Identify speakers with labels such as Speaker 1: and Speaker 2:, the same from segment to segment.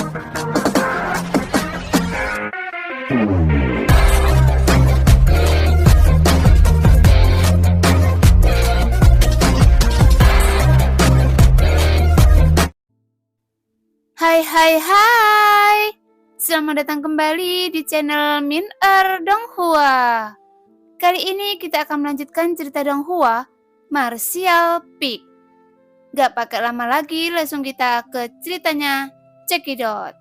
Speaker 1: Hai hai hai, selamat datang kembali di channel Min Donghua. Kali ini kita akan melanjutkan cerita Donghua, Martial Peak. Gak pakai lama lagi, langsung kita ke ceritanya, cekidot.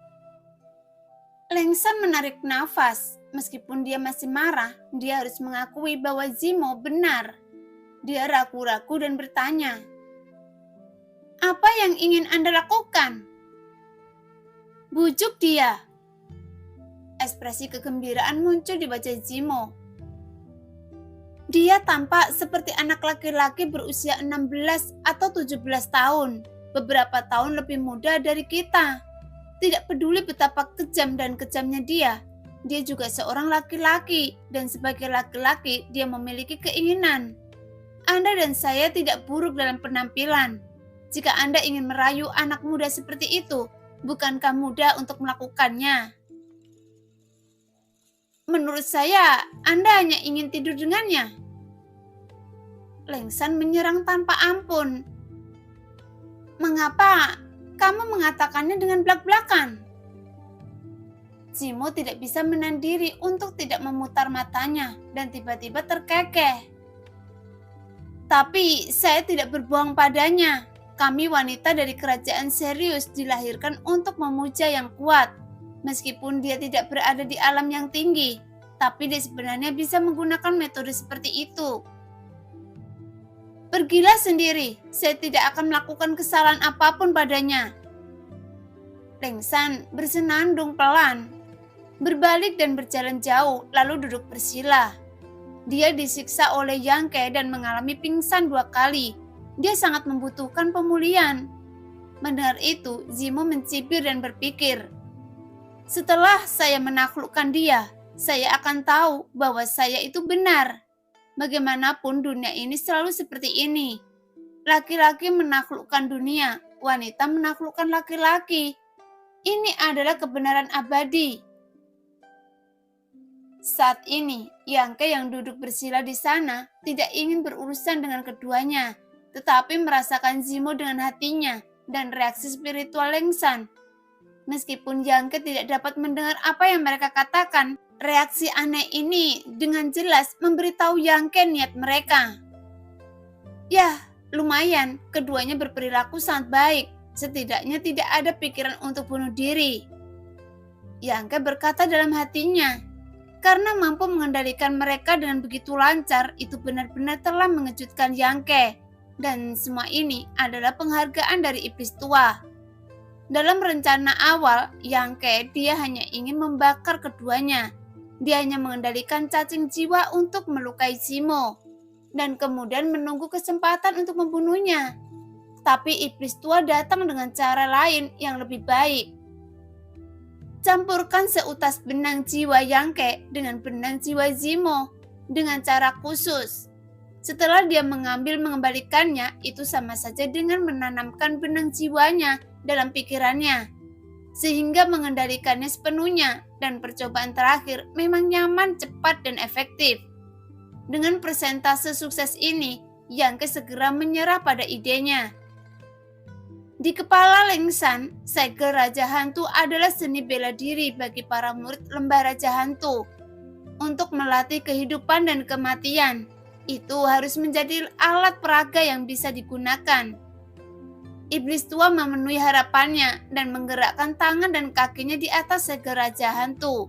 Speaker 1: Lengsan menarik nafas, meskipun dia masih marah, dia harus mengakui bahwa Zimo benar. Dia ragu-ragu dan bertanya, "Apa yang ingin Anda lakukan?" "Bujuk dia." Ekspresi kegembiraan muncul di wajah Zimo. Dia tampak seperti anak laki-laki berusia 16 atau 17 tahun, beberapa tahun lebih muda dari kita. Tidak peduli betapa kejam dan kejamnya dia juga seorang laki-laki, dan sebagai laki-laki dia memiliki keinginan. Anda dan saya tidak buruk dalam penampilan. Jika Anda ingin merayu anak muda seperti itu, bukankah mudah untuk melakukannya? Menurut saya, Anda hanya ingin tidur dengannya. Lengsan menyerang tanpa ampun. Mengapa kamu mengatakannya dengan belak-belakan? Zimo tidak bisa menahan diri untuk tidak memutar matanya dan tiba-tiba terkekeh. Tapi saya tidak berbohong padanya. Kami wanita dari kerajaan serius dilahirkan untuk memuja yang kuat. Meskipun dia tidak berada di alam yang tinggi, tapi dia sebenarnya bisa menggunakan metode seperti itu. Pergilah sendiri, saya tidak akan melakukan kesalahan apapun padanya. Lengsan bersenandung pelan, berbalik dan berjalan jauh, lalu duduk bersila. Dia disiksa oleh Yangke dan mengalami pingsan 2 kali. Dia sangat membutuhkan pemulihan. Mendengar itu, Zimo mencibir dan berpikir, setelah saya menaklukkan dia, saya akan tahu bahwa saya itu benar. Bagaimanapun dunia ini selalu seperti ini. Laki-laki menaklukkan dunia, wanita menaklukkan laki-laki. Ini adalah kebenaran abadi. Saat ini, Yangke yang duduk bersila di sana tidak ingin berurusan dengan keduanya, tetapi merasakan Zimo dengan hatinya dan reaksi spiritual Lengsan. Meskipun Yangke tidak dapat mendengar apa yang mereka katakan, reaksi aneh ini dengan jelas memberitahu Yangke niat mereka. Ya, lumayan, keduanya berperilaku sangat baik. Setidaknya tidak ada pikiran untuk bunuh diri. Yangke berkata dalam hatinya, karena mampu mengendalikan mereka dengan begitu lancar, itu benar-benar telah mengejutkan Yangke. Dan semua ini adalah penghargaan dari iblis tua. Dalam rencana awal, Yangke dia hanya ingin membakar keduanya. Dia hanya mengendalikan cacing jiwa untuk melukai Zimo, dan kemudian menunggu kesempatan untuk membunuhnya. Tapi iblis tua datang dengan cara lain yang lebih baik. Campurkan seutas benang jiwa Yangke dengan benang jiwa Zimo dengan cara khusus. Setelah dia mengembalikannya, itu sama saja dengan menanamkan benang jiwanya dalam pikirannya, sehingga mengendalikannya sepenuhnya, dan percobaan terakhir memang nyaman, cepat, dan efektif. Dengan persentase sukses ini, Yangke segera menyerah pada idenya. Di kepala Lengsan, segel Raja Hantu adalah seni bela diri bagi para murid lembah Raja Hantu. Untuk melatih kehidupan dan kematian, itu harus menjadi alat peraga yang bisa digunakan. Iblis tua memenuhi harapannya dan menggerakkan tangan dan kakinya di atas segel Raja Hantu.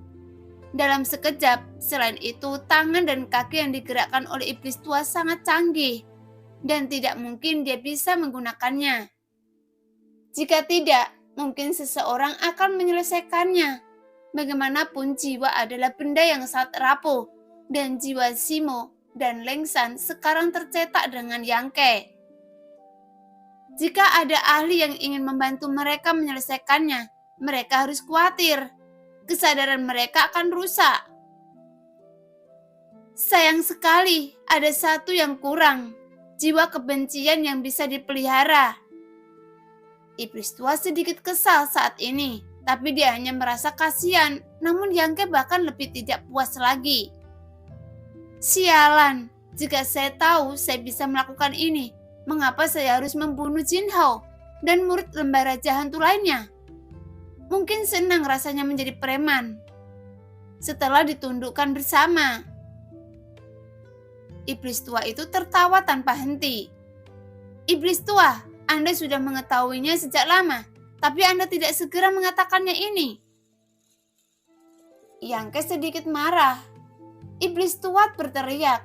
Speaker 1: Dalam sekejap, selain itu tangan dan kaki yang digerakkan oleh iblis tua sangat canggih, dan tidak mungkin dia bisa menggunakannya. Jika tidak, mungkin seseorang akan menyelesaikannya. Bagaimanapun jiwa adalah benda yang sangat rapuh, dan jiwa Zimo dan Lengsan sekarang tercetak dengan Yangke. Jika ada ahli yang ingin membantu mereka menyelesaikannya, mereka harus khawatir. Kesadaran mereka akan rusak. Sayang sekali, ada satu yang kurang, jiwa kebencian yang bisa dipelihara. Iblis tua sedikit kesal saat ini, tapi dia hanya merasa kasihan, namun Yangke bahkan lebih tidak puas lagi. Sialan, jika saya tahu saya bisa melakukan ini, mengapa saya harus membunuh Jin Hao dan murid lembah raja hantu lainnya? Mungkin senang rasanya menjadi preman. Setelah ditundukkan bersama, iblis tua itu tertawa tanpa henti. Iblis tua, Anda sudah mengetahuinya sejak lama, tapi Anda tidak segera mengatakannya ini. Yangke sedikit marah. Iblis tua berteriak,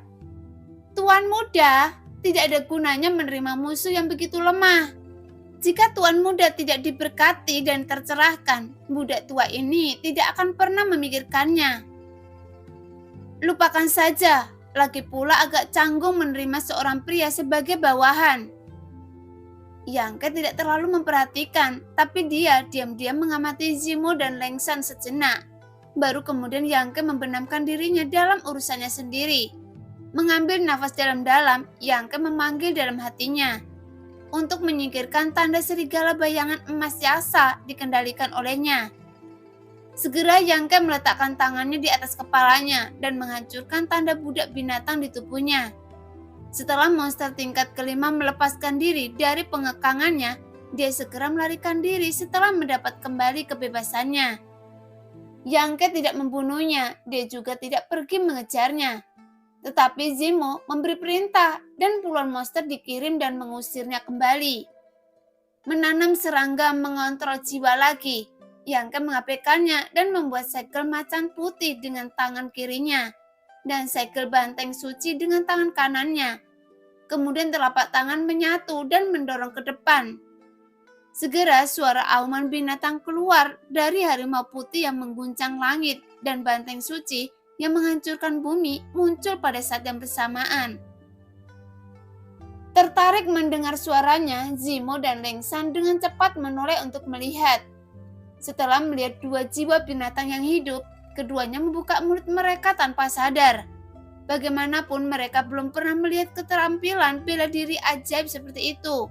Speaker 1: Tuan muda, tidak ada gunanya menerima musuh yang begitu lemah. Jika Tuan muda tidak diberkati dan tercerahkan, budak tua ini tidak akan pernah memikirkannya. Lupakan saja, lagi pula agak canggung menerima seorang pria sebagai bawahan. Yangke tidak terlalu memperhatikan, tapi dia diam-diam mengamati Zimo dan Lengsan sejenak. Baru kemudian Yangke membenamkan dirinya dalam urusannya sendiri. Mengambil nafas dalam-dalam, Yangke memanggil dalam hatinya untuk menyingkirkan tanda serigala bayangan emas jasa dikendalikan olehnya. Segera Yangke meletakkan tangannya di atas kepalanya dan menghancurkan tanda budak binatang di tubuhnya. Setelah monster tingkat kelima melepaskan diri dari pengekangannya, dia segera melarikan diri setelah mendapat kembali kebebasannya. Yangke tidak membunuhnya, dia juga tidak pergi mengejarnya. Tetapi Zimo memberi perintah dan puluhan monster dikirim dan mengusirnya kembali. Menanam serangga mengontrol jiwa lagi, Yangke mengabaikannya dan membuat segel macan putih dengan tangan kirinya dan segel banteng suci dengan tangan kanannya. Kemudian telapak tangan menyatu dan mendorong ke depan. Segera suara auman binatang keluar dari harimau putih yang mengguncang langit dan banteng suci yang menghancurkan bumi muncul pada saat yang bersamaan. Tertarik mendengar suaranya, Zimo dan Lengsan dengan cepat menoleh untuk melihat. Setelah melihat dua jiwa binatang yang hidup, keduanya membuka mulut mereka tanpa sadar. Bagaimanapun mereka belum pernah melihat keterampilan bela diri ajaib seperti itu.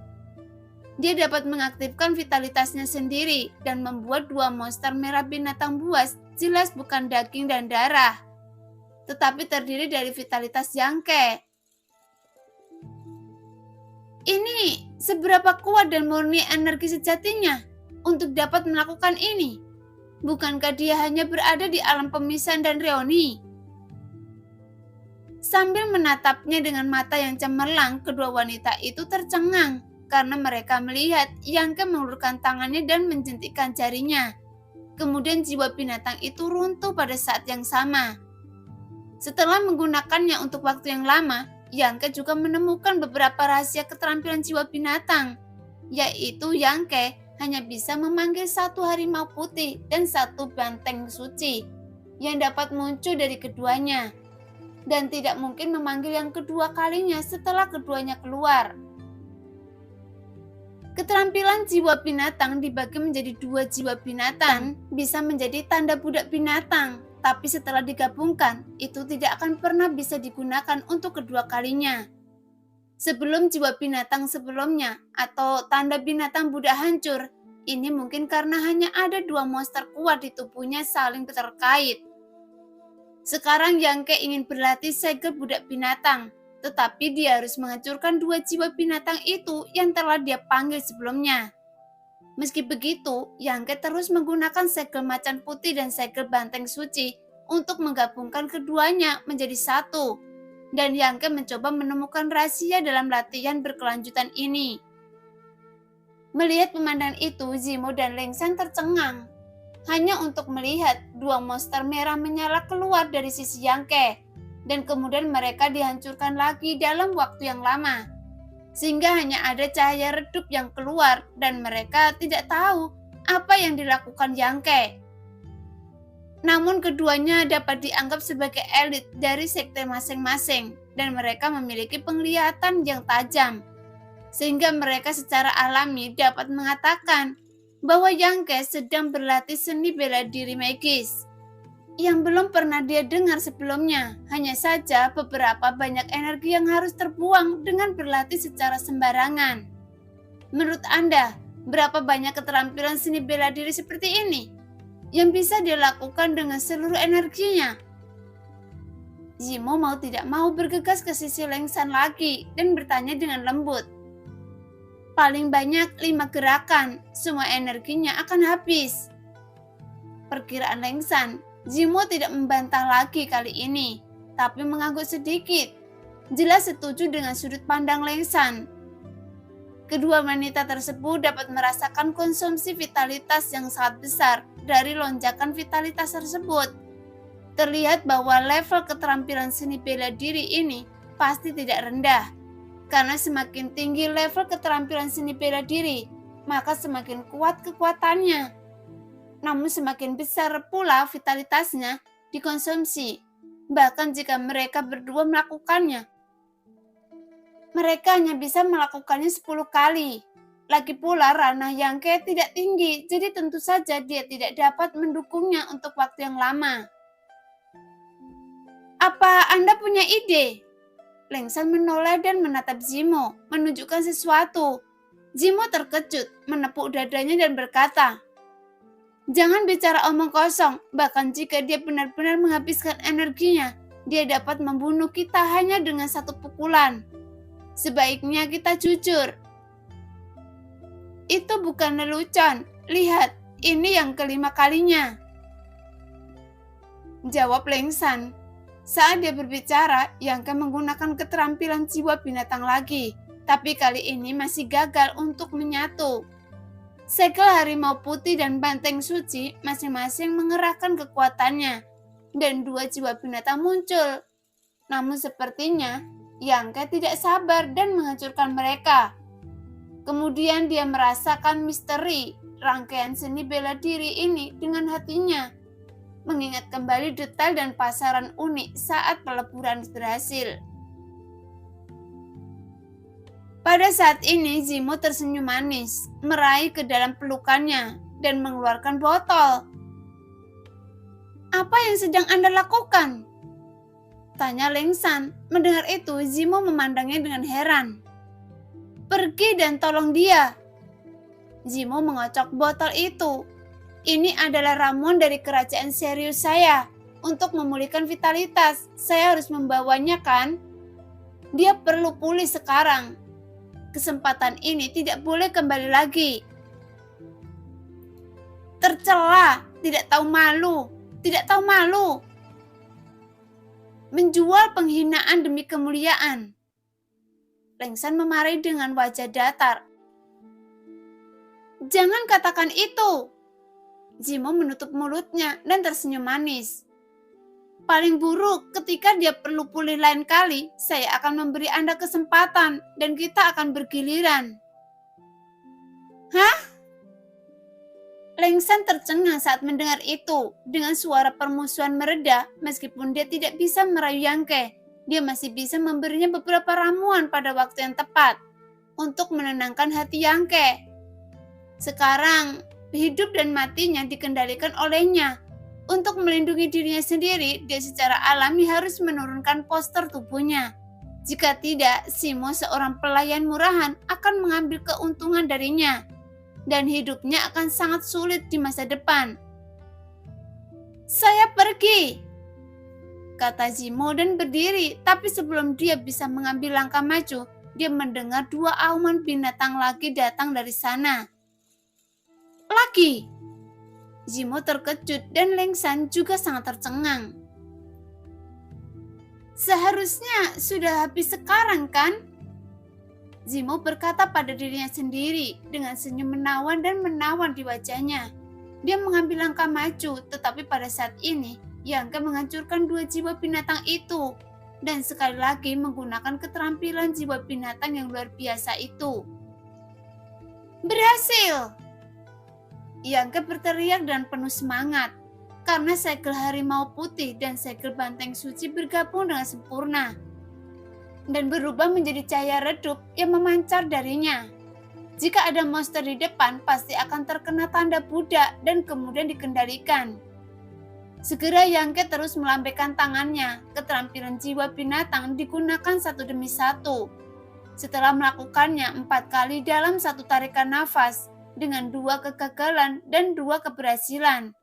Speaker 1: Dia dapat mengaktifkan vitalitasnya sendiri dan membuat dua monster merah binatang buas jelas bukan daging dan darah, tetapi terdiri dari vitalitas Yangke. Ini seberapa kuat dan murni energi sejatinya untuk dapat melakukan ini? Bukankah dia hanya berada di alam pemisahan dan reoni? Sambil menatapnya dengan mata yang cemerlang, kedua wanita itu tercengang karena mereka melihat Yangke mengulurkan tangannya dan menjentikkan jarinya. Kemudian jiwa binatang itu runtuh pada saat yang sama. Setelah menggunakannya untuk waktu yang lama, Yangke juga menemukan beberapa rahasia keterampilan jiwa binatang, yaitu Yangke hanya bisa memanggil satu harimau putih dan satu banteng suci yang dapat muncul dari keduanya, dan tidak mungkin memanggil yang kedua kalinya setelah keduanya keluar. Keterampilan jiwa binatang dibagi menjadi dua jiwa binatang, bisa menjadi tanda budak binatang, tapi setelah digabungkan, itu tidak akan pernah bisa digunakan untuk kedua kalinya. Sebelum jiwa binatang sebelumnya, atau tanda binatang budak hancur, ini mungkin karena hanya ada dua monster kuat di tubuhnya saling terkait. Sekarang Yangke ingin berlatih segel budak binatang, tetapi dia harus menghancurkan dua jiwa binatang itu yang telah dia panggil sebelumnya. Meski begitu, Yangke terus menggunakan segel macan putih dan segel banteng suci untuk menggabungkan keduanya menjadi satu. Dan Yangke mencoba menemukan rahasia dalam latihan berkelanjutan ini. Melihat pemandangan itu, Zimo dan Lengsan tercengang. Hanya untuk melihat dua monster merah menyala keluar dari sisi Yangke, dan kemudian mereka dihancurkan lagi dalam waktu yang lama. Sehingga hanya ada cahaya redup yang keluar dan mereka tidak tahu apa yang dilakukan Yangke. Namun keduanya dapat dianggap sebagai elit dari sekte masing-masing dan mereka memiliki penglihatan yang tajam. Sehingga mereka secara alami dapat mengatakan bahwa Yangke sedang berlatih seni bela diri magis yang belum pernah dia dengar sebelumnya. Hanya saja beberapa banyak energi yang harus terbuang dengan berlatih secara sembarangan. Menurut Anda, berapa banyak keterampilan seni bela diri seperti ini? yang bisa dia lakukan dengan seluruh energinya. Zimo mau tidak mau bergegas ke sisi Lengsan lagi dan bertanya dengan lembut. Paling banyak 5 gerakan, semua energinya akan habis. Perkiraan Lengsan, Zimo tidak membantah lagi kali ini, tapi mengangguk sedikit. Jelas setuju dengan sudut pandang Lengsan. Kedua wanita tersebut dapat merasakan konsumsi vitalitas yang sangat besar dari lonjakan vitalitas tersebut. Terlihat bahwa level keterampilan seni bela diri ini pasti tidak rendah. Karena semakin tinggi level keterampilan seni bela diri, maka semakin kuat kekuatannya. Namun semakin besar pula vitalitasnya dikonsumsi. Bahkan jika mereka berdua melakukannya, mereka hanya bisa melakukannya 10 kali. Lagi pula ranah Yangke tidak tinggi, jadi tentu saja dia tidak dapat mendukungnya untuk waktu yang lama. Apa Anda punya ide? Lengsan menoleh dan menatap Zimo, menunjukkan sesuatu. Zimo terkejut, menepuk dadanya dan berkata, "Jangan bicara omong kosong, bahkan jika dia benar-benar menghabiskan energinya, dia dapat membunuh kita hanya dengan satu pukulan. Sebaiknya kita jujur." Itu bukan lelucon, lihat, ini yang kelima kalinya. Jawab Lengsan. Saat dia berbicara, Yangke menggunakan keterampilan jiwa binatang lagi, tapi kali ini masih gagal untuk menyatu. Segel harimau putih dan banteng suci masing-masing mengerahkan kekuatannya, dan 2 jiwa binatang muncul. Namun sepertinya, Yangke tidak sabar dan menghancurkan mereka. Kemudian dia merasakan misteri rangkaian seni bela diri ini dengan hatinya, mengingat kembali detail dan pasaran unik saat peleburan berhasil. Pada saat ini Zimo tersenyum manis, meraih ke dalam pelukannya dan mengeluarkan botol. "Apa yang sedang Anda lakukan?" tanya Lengsan. Mendengar itu, Zimo memandangnya dengan heran. "Pergi dan tolong dia." Zimo mengocok botol itu. "Ini adalah ramuan dari kerajaan serius saya. Untuk memulihkan vitalitas, saya harus membawanya kan? Dia perlu pulih sekarang. Kesempatan ini tidak boleh kembali lagi." Tercela, tidak tahu malu, tidak tahu malu. Menjual penghinaan demi kemuliaan. Lengsan memarahi dengan wajah datar. "Jangan katakan itu." Zimo menutup mulutnya dan tersenyum manis. "Paling buruk, ketika dia perlu pulih lain kali, saya akan memberi Anda kesempatan dan kita akan bergiliran." "Hah?" Lengsan tercengang saat mendengar itu. Dengan suara permusuhan mereda, meskipun dia tidak bisa merayu Yangke, dia masih bisa memberinya beberapa ramuan pada waktu yang tepat untuk menenangkan hati Yangke. Sekarang, hidup dan matinya dikendalikan olehnya. Untuk melindungi dirinya sendiri, dia secara alami harus menurunkan postur tubuhnya. Jika tidak, Zimo seorang pelayan murahan akan mengambil keuntungan darinya, dan hidupnya akan sangat sulit di masa depan. "Saya pergi," kata Zimo dan berdiri, tapi sebelum dia bisa mengambil langkah maju, dia mendengar 2 auman binatang lagi datang dari sana. "Lagi!" Zimo terkejut dan Lengsan juga sangat tercengang. "Seharusnya sudah habis sekarang kan?" Zimo berkata pada dirinya sendiri dengan senyum menawan dan menawan di wajahnya. Dia mengambil langkah maju, tetapi pada saat ini Yangke menghancurkan 2 jiwa binatang itu dan sekali lagi menggunakan keterampilan jiwa binatang yang luar biasa itu. "Berhasil!" Yangke berteriak dan penuh semangat, karena segel harimau putih dan segel banteng suci bergabung dengan sempurna dan berubah menjadi cahaya redup yang memancar darinya. Jika ada monster di depan, pasti akan terkena tanda Buddha dan kemudian dikendalikan. Segera Yangke terus melambaikan tangannya. Keterampilan jiwa binatang digunakan satu demi satu. Setelah melakukannya 4 kali dalam satu tarikan nafas, dengan 2 kegagalan dan 2 keberhasilan,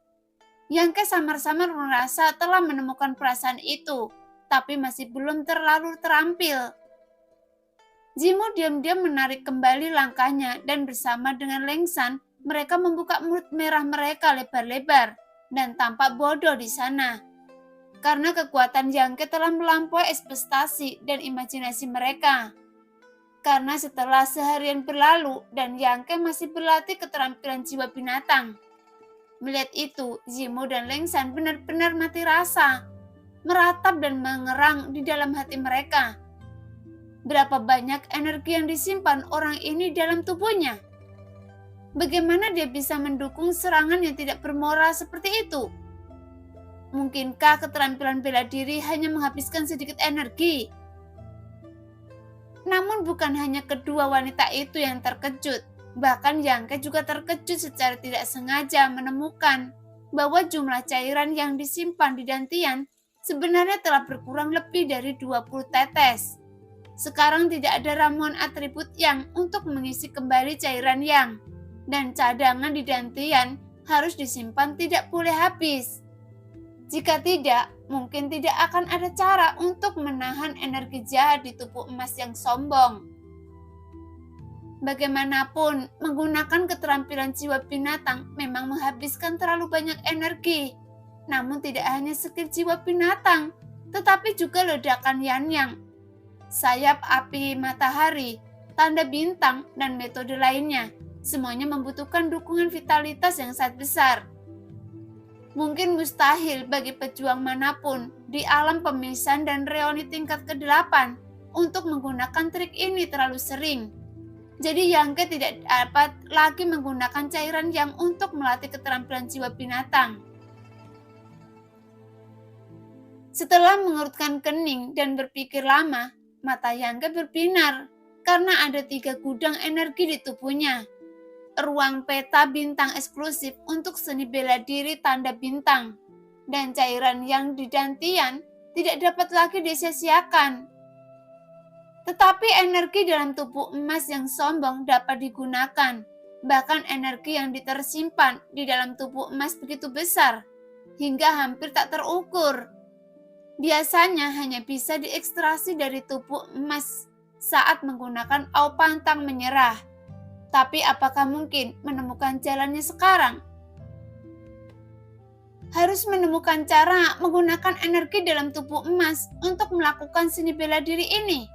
Speaker 1: Yangke samar-samar merasa telah menemukan perasaan itu, tapi masih belum terlalu terampil. Zimo diam-diam menarik kembali langkahnya dan bersama dengan Lengsan, mereka membuka mulut merah mereka lebar-lebar dan tampak bodoh di sana. Karena kekuatan Yangke telah melampaui ekspektasi dan imajinasi mereka. Karena setelah seharian berlalu dan Yangke masih berlatih keterampilan jiwa binatang. Melihat itu, Zimo dan Lengsan benar-benar mati rasa, meratap dan mengerang di dalam hati mereka. Berapa banyak energi yang disimpan orang ini dalam tubuhnya? Bagaimana dia bisa mendukung serangan yang tidak bermoral seperti itu? Mungkinkah keterampilan bela diri hanya menghabiskan sedikit energi? Namun bukan hanya kedua wanita itu yang terkejut. Bahkan Yangke juga terkejut secara tidak sengaja menemukan bahwa jumlah cairan yang disimpan di dantian sebenarnya telah berkurang lebih dari 20 tetes. Sekarang tidak ada ramuan atribut Yang untuk mengisi kembali cairan Yang, dan cadangan di dantian harus disimpan tidak boleh habis. Jika tidak, mungkin tidak akan ada cara untuk menahan energi jahat di tubuh emas yang sombong. Bagaimanapun, menggunakan keterampilan jiwa binatang memang menghabiskan terlalu banyak energi. Namun tidak hanya skill jiwa binatang, tetapi juga ledakan Yanyang, sayap api matahari, tanda bintang, dan metode lainnya. Semuanya membutuhkan dukungan vitalitas yang sangat besar. Mungkin mustahil bagi pejuang manapun di alam pemisahan dan reoni tingkat ke-8 untuk menggunakan trik ini terlalu sering. Jadi Yangke tidak dapat lagi menggunakan cairan Yang untuk melatih keterampilan jiwa binatang. Setelah mengerutkan kening dan berpikir lama, mata Yangke berbinar karena ada 3 gudang energi di tubuhnya. Ruang peta bintang eksklusif untuk seni bela diri tanda bintang, dan cairan yang di dantian tidak dapat lagi disia-siakan. Tetapi energi dalam tubuh emas yang sombong dapat digunakan. Bahkan energi yang tersimpan di dalam tubuh emas begitu besar, hingga hampir tak terukur. Biasanya hanya bisa diekstraksi dari tubuh emas saat menggunakan au pantang menyerah. Tapi apakah mungkin menemukan jalannya sekarang? Harus menemukan cara menggunakan energi dalam tubuh emas untuk melakukan seni bela diri ini.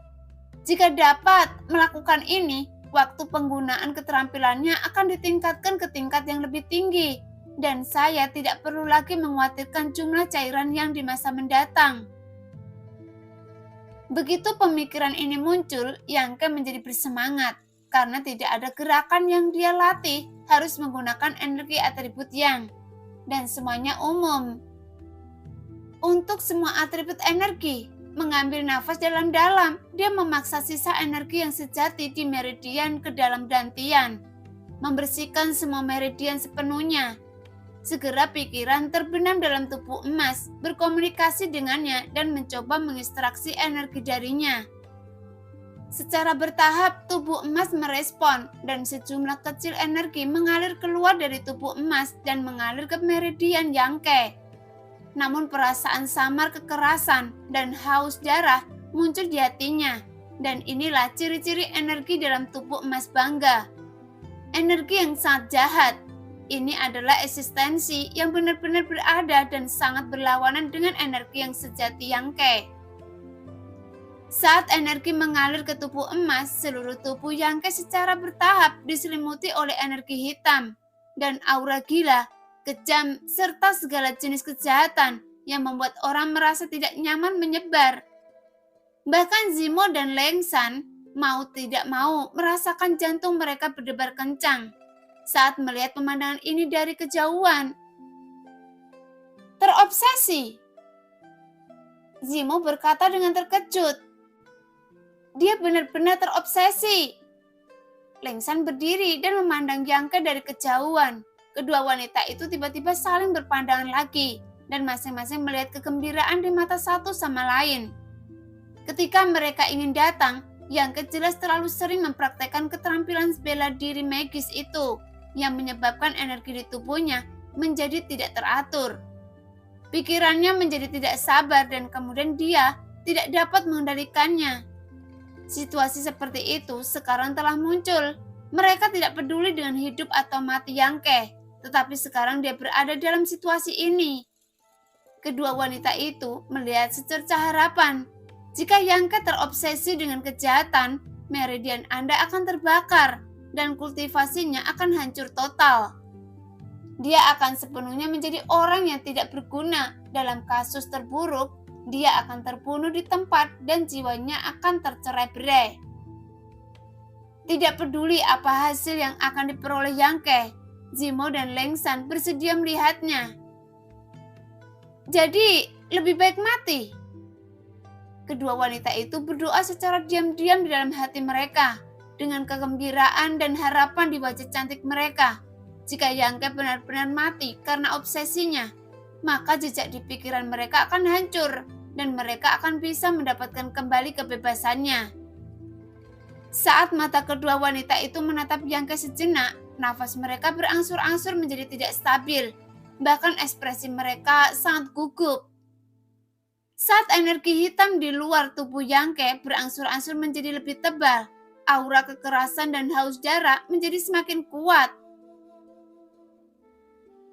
Speaker 1: Jika dapat melakukan ini, waktu penggunaan keterampilannya akan ditingkatkan ke tingkat yang lebih tinggi, dan saya tidak perlu lagi mengkhawatirkan jumlah cairan yang di masa mendatang. Begitu pemikiran ini muncul, Yangke menjadi bersemangat, karena tidak ada gerakan yang dia latih harus menggunakan energi atribut Yang, dan semuanya umum. Untuk semua atribut energi, mengambil nafas dalam-dalam, dia memaksa sisa energi yang sejati di meridian ke dalam dantian, membersihkan semua meridian sepenuhnya. Segera pikiran terbenam dalam tubuh emas, berkomunikasi dengannya dan mencoba mengekstraksi energi darinya. Secara bertahap, tubuh emas merespon dan sejumlah kecil energi mengalir keluar dari tubuh emas dan mengalir ke meridian Yangke. Namun perasaan samar kekerasan dan haus darah muncul di hatinya, dan inilah ciri-ciri energi dalam tubuh emas bangga. Energi yang sangat jahat. Ini adalah eksistensi yang benar-benar berada dan sangat berlawanan dengan energi yang sejati Yangke. Saat energi mengalir ke tubuh emas, seluruh tubuh Yangke secara bertahap diselimuti oleh energi hitam dan aura gila, kejam, serta segala jenis kejahatan yang membuat orang merasa tidak nyaman menyebar. Bahkan Zimo dan Lengsan mau tidak mau merasakan jantung mereka berdebar kencang saat melihat pemandangan ini dari kejauhan. Terobsesi, Zimo berkata dengan terkejut. Dia benar-benar terobsesi. Lengsan berdiri dan memandang Yangke dari kejauhan. Kedua wanita itu tiba-tiba saling berpandangan lagi dan masing-masing melihat kegembiraan di mata satu sama lain. Ketika mereka ingin datang, Yangke jelas terlalu sering mempraktekkan keterampilan bela diri magis itu yang menyebabkan energi di tubuhnya menjadi tidak teratur. Pikirannya menjadi tidak sabar dan kemudian dia tidak dapat mengendalikannya. Situasi seperti itu sekarang telah muncul. Mereka tidak peduli dengan hidup atau mati Yangke, tetapi sekarang dia berada dalam situasi ini. Kedua wanita itu melihat secercah harapan. Jika Yangke terobsesi dengan kejahatan, meridian Anda akan terbakar dan kultivasinya akan hancur total. Dia akan sepenuhnya menjadi orang yang tidak berguna. Dalam kasus terburuk, dia akan terbunuh di tempat dan jiwanya akan tercerai-berai. Tidak peduli apa hasil yang akan diperoleh Yangke, Zimo dan Lengsan bersedia melihatnya. Jadi, lebih baik mati. Kedua wanita itu berdoa secara diam-diam di dalam hati mereka, dengan kegembiraan dan harapan di wajah cantik mereka. Jika Yangke benar-benar mati karena obsesinya, maka jejak di pikiran mereka akan hancur dan mereka akan bisa mendapatkan kembali kebebasannya. Saat mata kedua wanita itu menatap Yangke sejenak, nafas mereka berangsur-angsur menjadi tidak stabil, bahkan ekspresi mereka sangat gugup. Saat energi hitam di luar tubuh Yangke berangsur-angsur menjadi lebih tebal, aura kekerasan dan haus darah menjadi semakin kuat.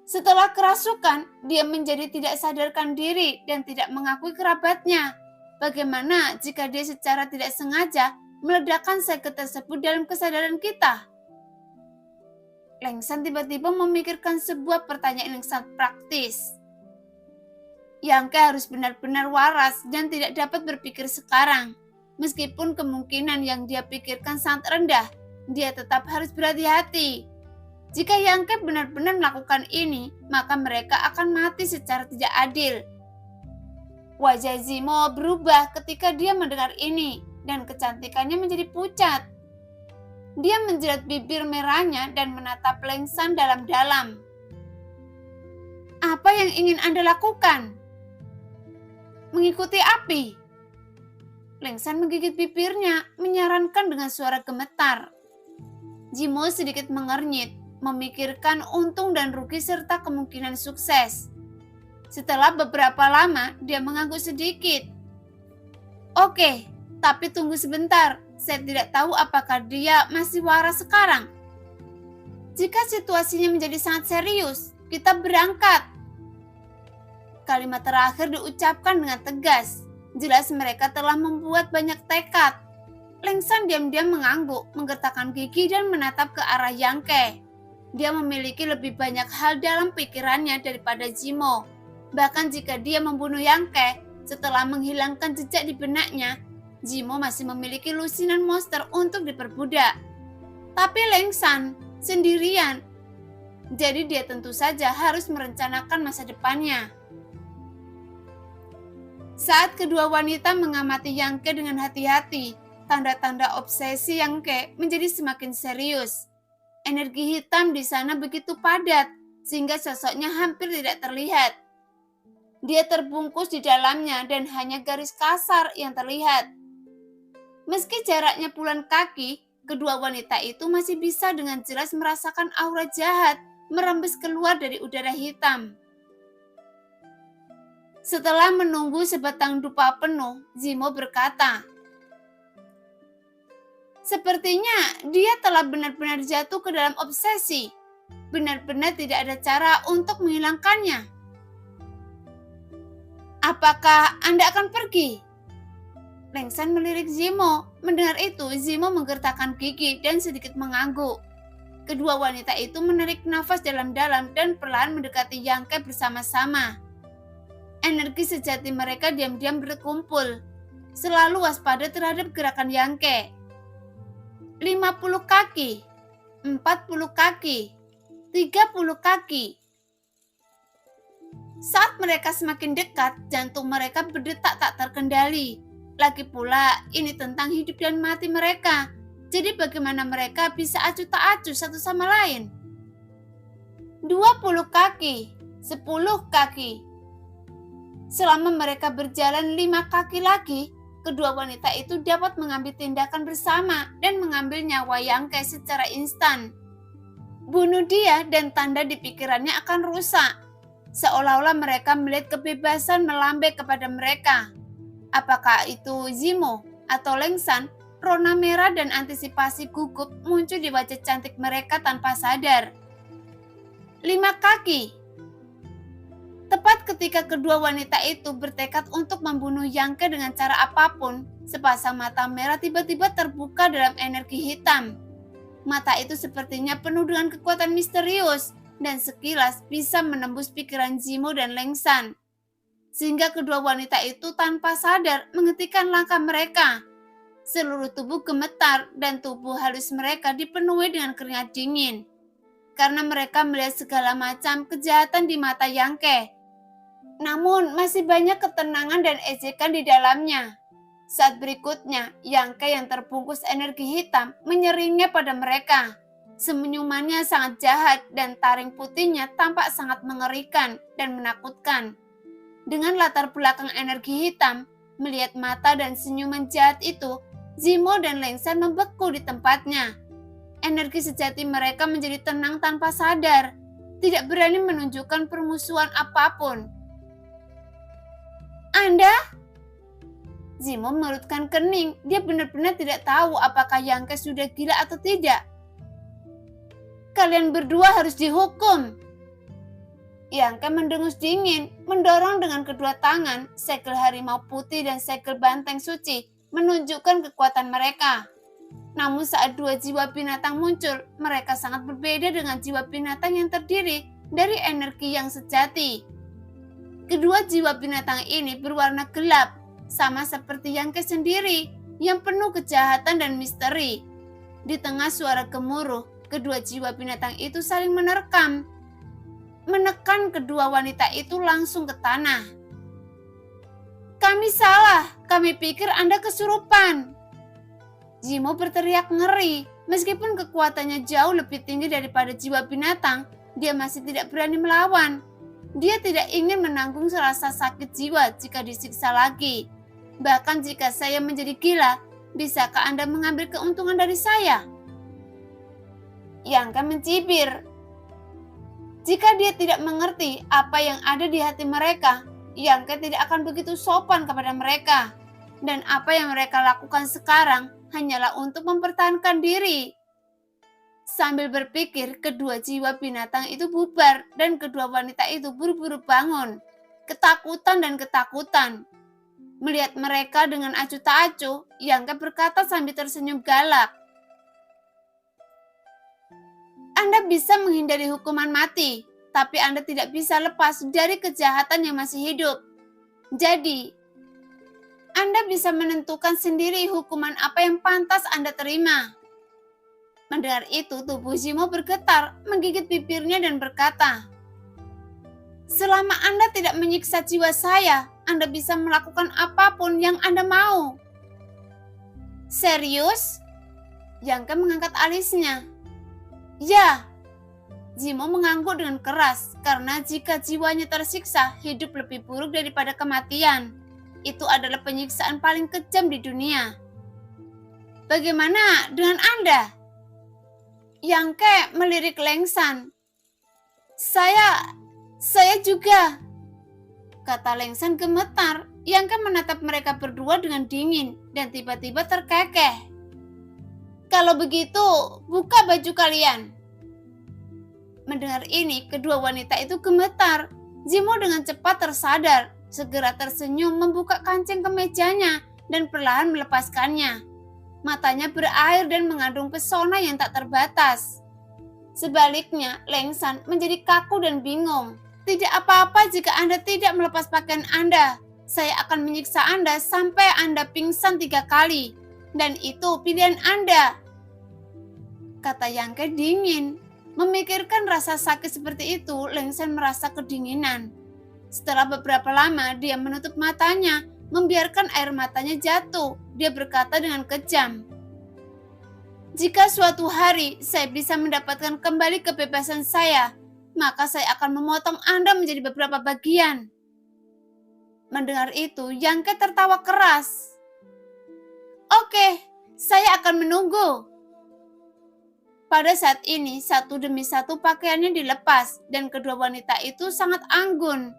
Speaker 1: Setelah kerasukan, dia menjadi tidak sadarkan diri dan tidak mengakui kerabatnya. Bagaimana jika dia secara tidak sengaja meledakkan seket tersebut dalam kesadaran kita? Lengsan tiba-tiba memikirkan sebuah pertanyaan yang sangat praktis. Yangke harus benar-benar waras dan tidak dapat berpikir sekarang. Meskipun kemungkinan yang dia pikirkan sangat rendah, dia tetap harus berhati-hati. Jika Yangke benar-benar melakukan ini, maka mereka akan mati secara tidak adil. Wajah Zimo berubah ketika dia mendengar ini, dan kecantikannya menjadi pucat. Dia menjerat bibir merahnya dan menatap Lengsan dalam-dalam. Apa yang ingin Anda lakukan? Mengikuti api. Lengsan menggigit bibirnya, menyarankan dengan suara gemetar. Zimo sedikit mengernyit, memikirkan untung dan rugi serta kemungkinan sukses. Setelah beberapa lama, dia mengangguk sedikit. Oke, tapi tunggu sebentar. Saya tidak tahu apakah dia masih waras sekarang. Jika situasinya menjadi sangat serius, kita berangkat. Kalimat terakhir diucapkan dengan tegas. Jelas mereka telah membuat banyak tekad. Lengsan diam-diam mengangguk, menggertakkan gigi dan menatap ke arah Yangke. Dia memiliki lebih banyak hal dalam pikirannya daripada Zimo. Bahkan jika dia membunuh Yangke, setelah menghilangkan jejak di benaknya, Zimo masih memiliki lusinan monster untuk diperbudak. Tapi Lengsan sendirian, jadi dia tentu saja harus merencanakan masa depannya. Saat kedua wanita mengamati Yangke dengan hati-hati, tanda-tanda obsesi Yangke menjadi semakin serius. Energi hitam di sana begitu padat, sehingga sosoknya hampir tidak terlihat. Dia terbungkus di dalamnya dan hanya garis kasar yang terlihat. Meski jaraknya puluhan kaki, kedua wanita itu masih bisa dengan jelas merasakan aura jahat merembes keluar dari udara hitam. Setelah menunggu sebatang dupa penuh, Zimo berkata, sepertinya dia telah benar-benar jatuh ke dalam obsesi. Benar-benar tidak ada cara untuk menghilangkannya. Apakah Anda akan pergi? Lengsan melirik Zimo. Mendengar itu, Zimo menggertakkan gigi dan sedikit mengangguk. Kedua wanita itu menarik nafas dalam-dalam dan perlahan mendekati Yangke bersama-sama. Energi sejati mereka diam-diam berkumpul, selalu waspada terhadap gerakan Yangke. 50 kaki, 40 kaki, 30 kaki. Saat mereka semakin dekat, jantung mereka berdetak tak terkendali. Lagi pula, ini tentang hidup dan mati mereka. Jadi bagaimana mereka bisa acuh tak acuh satu sama lain? 20 kaki, 10 kaki. Selama mereka berjalan 5 kaki lagi, kedua wanita itu dapat mengambil tindakan bersama dan mengambil nyawa Yangke secara instan. Bunuh dia dan tanda di pikirannya akan rusak. Seolah-olah mereka melihat kebebasan melambai kepada mereka. Apakah itu Zimo atau Lengsan, rona merah dan antisipasi gugup muncul di wajah cantik mereka tanpa sadar. 5 kaki. Tepat ketika kedua wanita itu bertekad untuk membunuh Yangke dengan cara apapun, sepasang mata merah tiba-tiba terbuka dalam energi hitam. Mata itu sepertinya penuh dengan kekuatan misterius dan sekilas bisa menembus pikiran Zimo dan Lengsan. Sehingga kedua wanita itu tanpa sadar menghentikan langkah mereka. Seluruh tubuh gemetar dan tubuh halus mereka dipenuhi dengan keringat dingin. Karena mereka melihat segala macam kejahatan di mata Yangke. Namun masih banyak ketenangan dan ejekan di dalamnya. Saat berikutnya, Yangke yang terbungkus energi hitam menyeringnya pada mereka. Senyumannya sangat jahat dan taring putihnya tampak sangat mengerikan dan menakutkan. Dengan latar belakang energi hitam, melihat mata dan senyuman jahat itu, Zimo dan Lengsan membeku di tempatnya. Energi sejati mereka menjadi tenang tanpa sadar, tidak berani menunjukkan permusuhan apapun. Anda? Zimo mengerutkan kening. Dia benar-benar tidak tahu apakah Yangke sudah gila atau tidak. Kalian berdua harus dihukum. Yangke mendengus dingin, mendorong dengan kedua tangan segel harimau putih dan segel banteng suci, menunjukkan kekuatan mereka. Namun saat dua jiwa binatang muncul, mereka sangat berbeda dengan jiwa binatang yang terdiri dari energi yang sejati. Kedua jiwa binatang ini berwarna gelap, sama seperti Yangke sendiri yang penuh kejahatan dan misteri. Di tengah suara gemuruh, kedua jiwa binatang itu saling menerkam. Menekan kedua wanita itu langsung ke tanah. Kami salah, kami pikir Anda kesurupan. Zimo berteriak ngeri. Meskipun kekuatannya jauh lebih tinggi daripada jiwa binatang, dia masih tidak berani melawan. Dia tidak ingin menanggung rasa sakit jiwa jika disiksa lagi. Bahkan jika saya menjadi gila, bisakah Anda mengambil keuntungan dari saya? Yangke mencibir. Jika dia tidak mengerti apa yang ada di hati mereka, Yangke tidak akan begitu sopan kepada mereka. Dan apa yang mereka lakukan sekarang hanyalah untuk mempertahankan diri. Sambil berpikir, kedua jiwa binatang itu bubar dan kedua wanita itu buru-buru bangun. Ketakutan dan ketakutan. Melihat mereka dengan acuh tak acuh, Yangke berkata sambil tersenyum galak. Anda bisa menghindari hukuman mati, tapi Anda tidak bisa lepas dari kejahatan yang masih hidup. Jadi, Anda bisa menentukan sendiri hukuman apa yang pantas Anda terima. Mendengar itu, tubuh Zimo bergetar, menggigit bibirnya dan berkata, selama Anda tidak menyiksa jiwa saya, Anda bisa melakukan apapun yang Anda mau. Serius? Yangke mengangkat alisnya. Ya. Zimo mengangguk dengan keras, karena jika jiwanya tersiksa, hidup lebih buruk daripada kematian. Itu adalah penyiksaan paling kejam di dunia. Bagaimana dengan Anda? Yangke melirik Lengsan. Saya juga, kata Lengsan gemetar. Yangke menatap mereka berdua dengan dingin dan tiba-tiba terkekeh. Kalau begitu, buka baju kalian. Mendengar ini, kedua wanita itu gemetar. Zimo dengan cepat tersadar, segera tersenyum membuka kancing kemejanya dan perlahan melepaskannya. Matanya berair dan mengandung pesona yang tak terbatas. Sebaliknya, Lengsan menjadi kaku dan bingung. Tidak apa-apa jika Anda tidak melepas pakaian Anda. Saya akan menyiksa Anda sampai Anda pingsan 3 kali. Dan itu pilihan Anda, kata Yangke dingin. Memikirkan rasa sakit seperti itu, Lengsan merasa kedinginan. Setelah beberapa lama, dia menutup matanya, membiarkan air matanya jatuh. Dia berkata dengan kejam, jika suatu hari saya bisa mendapatkan kembali kebebasan saya, maka saya akan memotong Anda menjadi beberapa bagian. Mendengar itu, Yangke tertawa keras. Oke, saya akan menunggu. Pada saat ini, satu demi satu pakaiannya dilepas, dan kedua wanita itu sangat anggun.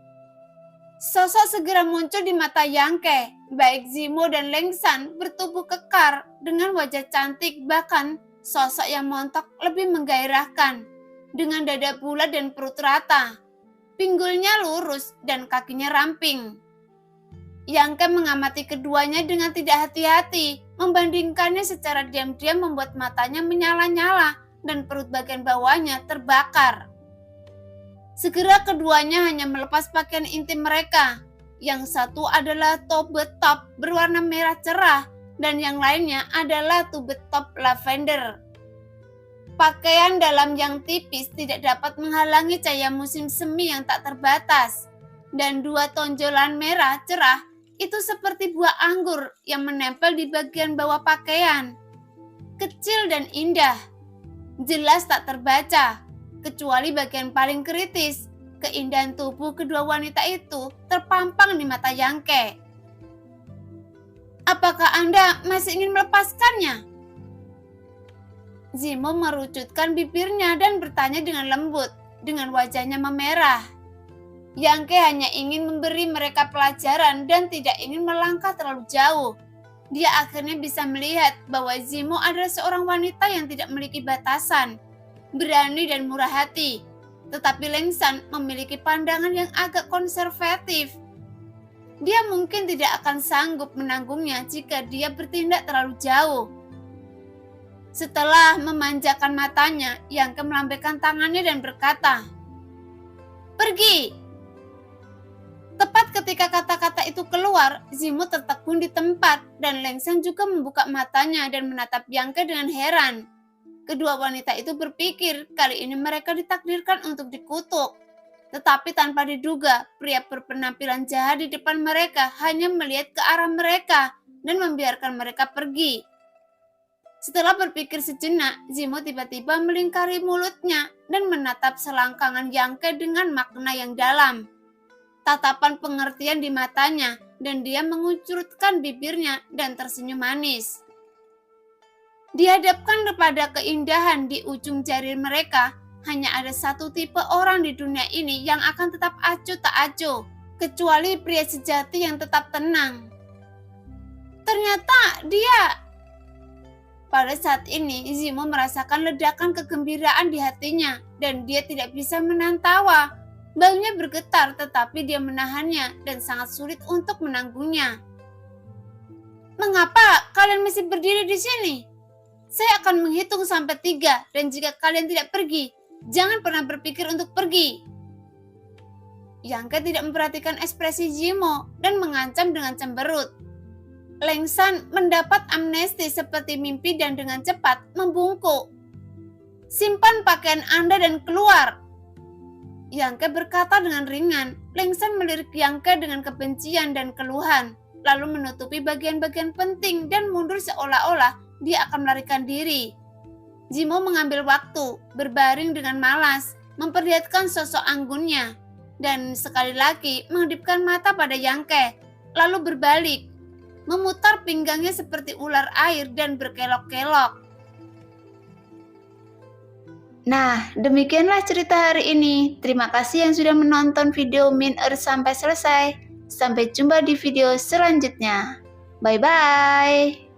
Speaker 1: Sosok segera muncul di mata Yangke, baik Zimo dan Lengsan bertubuh kekar dengan wajah cantik, bahkan sosok yang montok lebih menggairahkan, dengan dada bulat dan perut rata. Pinggulnya lurus dan kakinya ramping. Yangke mengamati keduanya dengan tidak hati-hati, membandingkannya secara diam-diam membuat matanya menyala-nyala dan perut bagian bawahnya terbakar. Segera keduanya hanya melepas pakaian intim mereka. Yang satu adalah tobe top berwarna merah cerah dan yang lainnya adalah tobe top lavender. Pakaian dalam yang tipis tidak dapat menghalangi cahaya musim semi yang tak terbatas. Dan dua tonjolan merah cerah itu seperti buah anggur yang menempel di bagian bawah pakaian. Kecil dan indah, jelas tak terbaca, kecuali bagian paling kritis. Keindahan tubuh kedua wanita itu terpampang di mata Yangke. Apakah Anda masih ingin melepaskannya? Zimo merucutkan bibirnya dan bertanya dengan lembut, dengan wajahnya memerah. Yangke hanya ingin memberi mereka pelajaran dan tidak ingin melangkah terlalu jauh. Dia akhirnya bisa melihat bahwa Zimo adalah seorang wanita yang tidak memiliki batasan, berani dan murah hati. Tetapi Lengsan memiliki pandangan yang agak konservatif. Dia mungkin tidak akan sanggup menanggungnya jika dia bertindak terlalu jauh. Setelah memanjakan matanya, Yangke melambaikan tangannya dan berkata, "Pergi!" Tepat ketika kata-kata itu keluar, Zimo tertekun di tempat dan Lengsan juga membuka matanya dan menatap Yangke dengan heran. Kedua wanita itu berpikir kali ini mereka ditakdirkan untuk dikutuk. Tetapi tanpa diduga, pria berpenampilan jahat di depan mereka hanya melihat ke arah mereka dan membiarkan mereka pergi. Setelah berpikir sejenak, Zimo tiba-tiba melingkari mulutnya dan menatap selangkangan Yangke dengan makna yang dalam. Tatapan pengertian di matanya dan dia mengucurutkan bibirnya dan tersenyum manis. Dihadapkan kepada keindahan di ujung jari mereka, hanya ada satu tipe orang di dunia ini yang akan tetap acuh tak acuh, kecuali pria sejati yang tetap tenang. Ternyata dia... Pada saat ini, Zimo merasakan ledakan kegembiraan di hatinya dan dia tidak bisa menahan tawa. Bahunya bergetar tetapi dia menahannya dan sangat sulit untuk menanggungnya. Mengapa kalian masih berdiri di sini? Saya akan menghitung sampai 3 dan jika kalian tidak pergi, jangan pernah berpikir untuk pergi. Yangke tidak memperhatikan ekspresi Zimo dan mengancam dengan cemberut. Lengsan mendapat amnesti seperti mimpi dan dengan cepat membungkuk. Simpan pakaian Anda dan keluar. Yangke berkata dengan ringan. Lengsan melirik Yangke dengan kebencian dan keluhan, lalu menutupi bagian-bagian penting dan mundur seolah-olah dia akan melarikan diri. Zimo mengambil waktu, berbaring dengan malas, memperlihatkan sosok anggunnya, dan sekali lagi menghadapkan mata pada Yangke, lalu berbalik, memutar pinggangnya seperti ular air dan berkelok-kelok. Nah, demikianlah cerita hari ini. Terima kasih yang sudah menonton video Min Earth sampai selesai. Sampai jumpa di video selanjutnya. Bye-bye.